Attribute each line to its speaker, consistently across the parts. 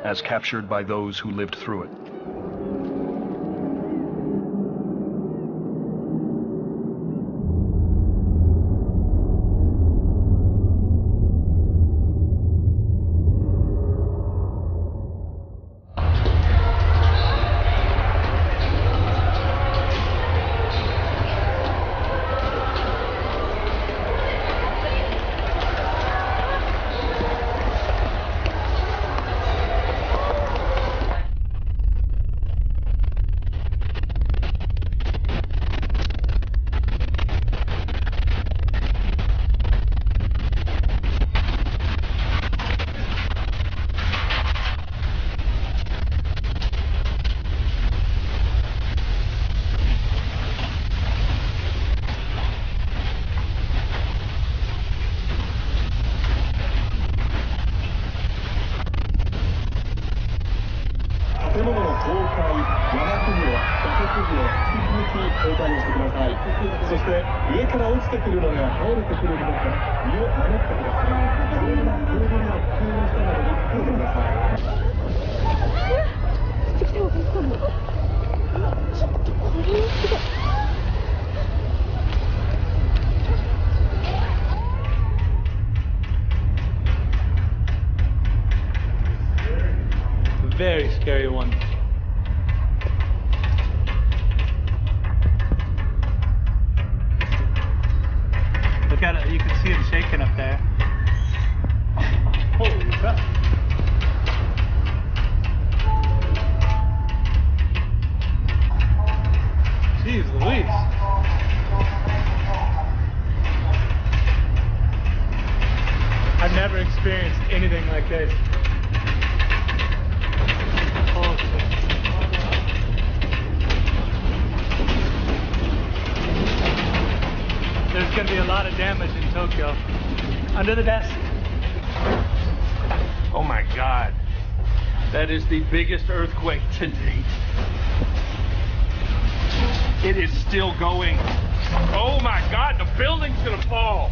Speaker 1: as captured by those who lived through it.
Speaker 2: Very scary one. Look at it, you can see it shaking up there. Holy crap. Jeez Louise. I've never experienced anything like this. There's going to be a lot of damage in Tokyo. Under the desk.
Speaker 3: Oh my God. That is the biggest earthquake to date. It is still going. Oh my God, the building's going to fall.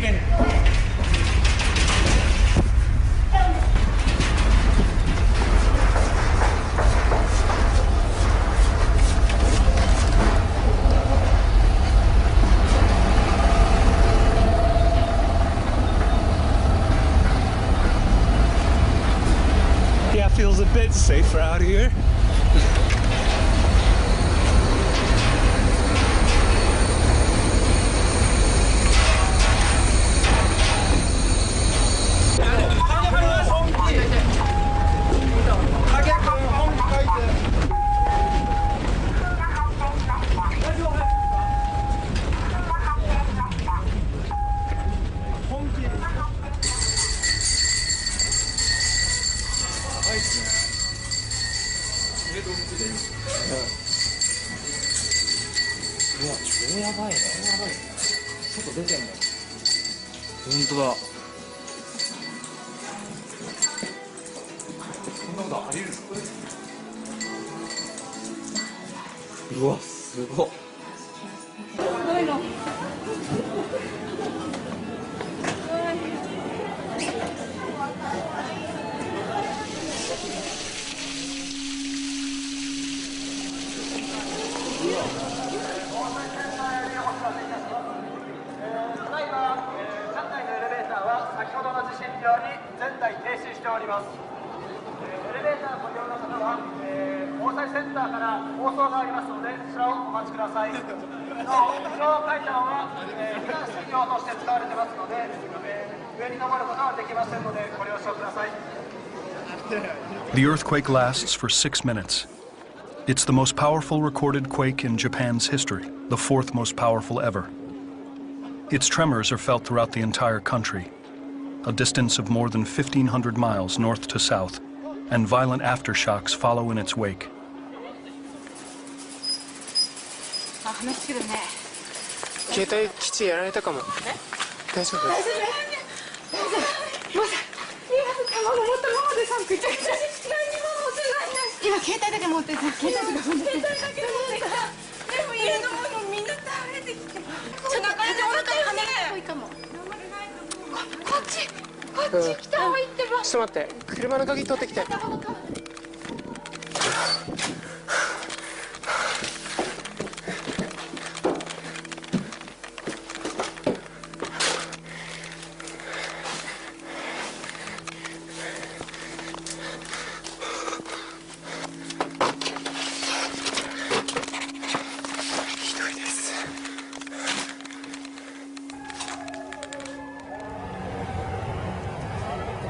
Speaker 2: shaking. Yeah, feels a bit safer out here.
Speaker 1: The earthquake lasts for 6 minutes. It's the most powerful recorded quake in Japan's history, the fourth most powerful ever. Its tremors are felt throughout the entire country, a distance of more than 1,500 miles north to south, and violent aftershocks follow in its wake.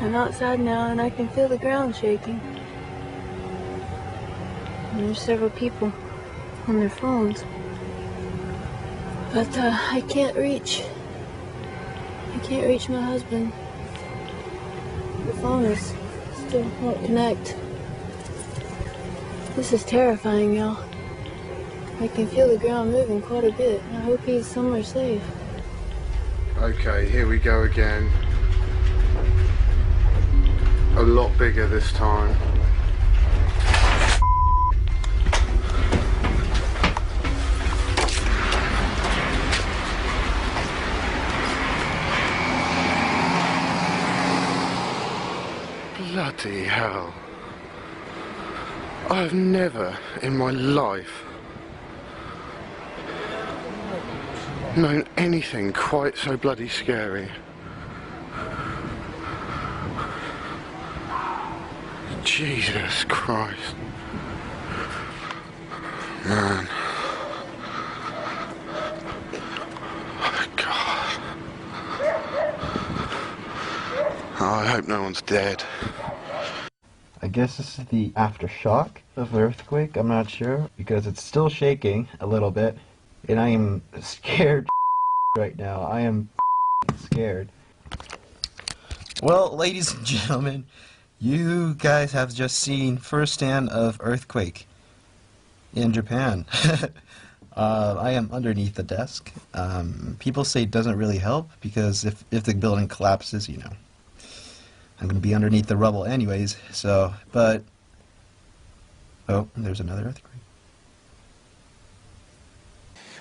Speaker 4: I'm outside now and I can feel the ground shaking. And there's several people on their phones. But I can't reach my husband. The phone is still won't connect. This is terrifying, y'all. I can feel the ground moving quite a bit. I hope he's somewhere safe.
Speaker 5: Okay, here we go again. A lot bigger this time. Bloody hell. I've never in my life known anything quite so bloody scary. Jesus Christ. Man. Oh, God. Oh, I hope no one's dead.
Speaker 6: I guess this is the aftershock of the earthquake. I'm not sure because it's still shaking a little bit and I am scared right now. I am scared. Well, ladies and gentlemen, you guys have just seen firsthand of earthquake in Japan. I am underneath the desk. People say it doesn't really help because if the building collapses, you know, I'm going to be underneath the rubble anyways. So, but oh, there's another earthquake.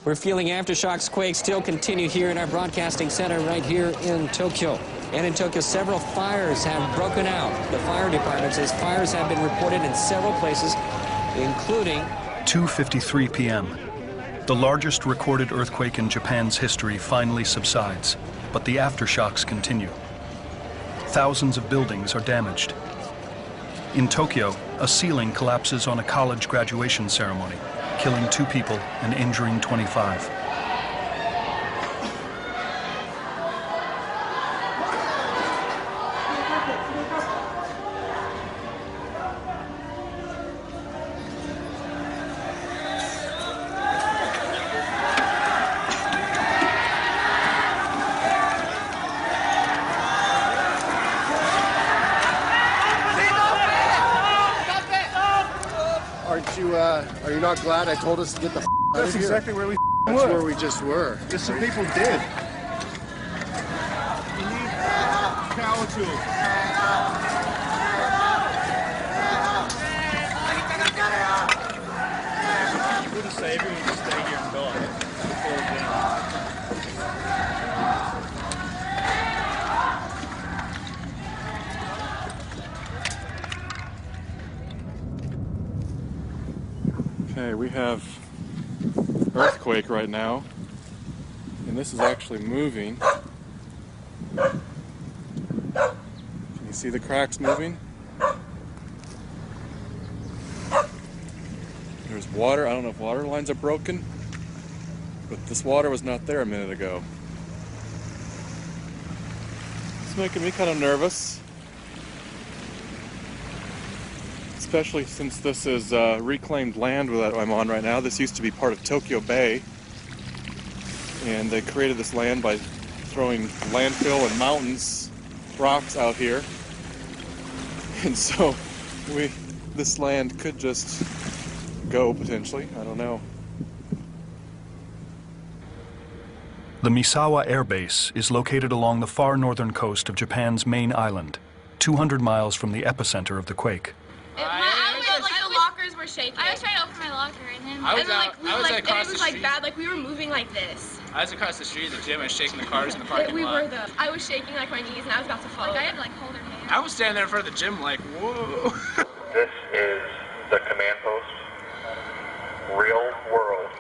Speaker 7: We're feeling aftershocks, quakes still continue here in our broadcasting center right here in Tokyo. And in Tokyo, several fires have broken out. The fire department says fires have been reported in several places, including
Speaker 1: 2:53 p.m. The largest recorded earthquake in Japan's history finally subsides, but the aftershocks continue. Thousands of buildings are damaged. In Tokyo, a ceiling collapses on a college graduation ceremony, killing 2 people and injuring 25.
Speaker 8: Are you not glad I told us to get the out of here?
Speaker 9: That's exactly where we
Speaker 8: That's
Speaker 9: were.
Speaker 8: where we just were.
Speaker 9: Just some people did. We need power tools. We'll just say everyone just stay here and die. Okay, we have earthquake right now, and this is actually moving. Can you see the cracks moving? There's water. I don't know if water lines are broken, but this water was not there a minute ago. It's making me kind of nervous. Especially since this is reclaimed land that I'm on right now. This used to be part of Tokyo Bay, and they created this land by throwing landfill and mountains, rocks out here, and so this land could just go potentially. I don't know.
Speaker 1: The Misawa Air Base is located along the far northern coast of Japan's main island, 200 miles from the epicenter of the quake.
Speaker 10: The lockers were shaking.
Speaker 11: I was trying to open my locker and then
Speaker 10: it was
Speaker 11: street.
Speaker 10: bad. Like we were moving like this.
Speaker 11: I was across the street at the gym. I was shaking the cars in the parking lot.
Speaker 10: I was shaking like my knees and I was about to fall.
Speaker 11: I had to hold her hand. I was standing there in front of the gym like, whoa.
Speaker 12: This is the command post. Real world.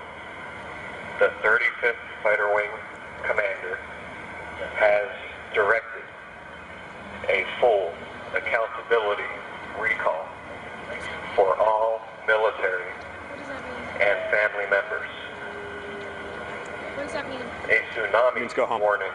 Speaker 12: The 35th Fighter Wing commander has directed a full accountability recall for all military and family members.
Speaker 10: What does that mean?
Speaker 12: A tsunami warning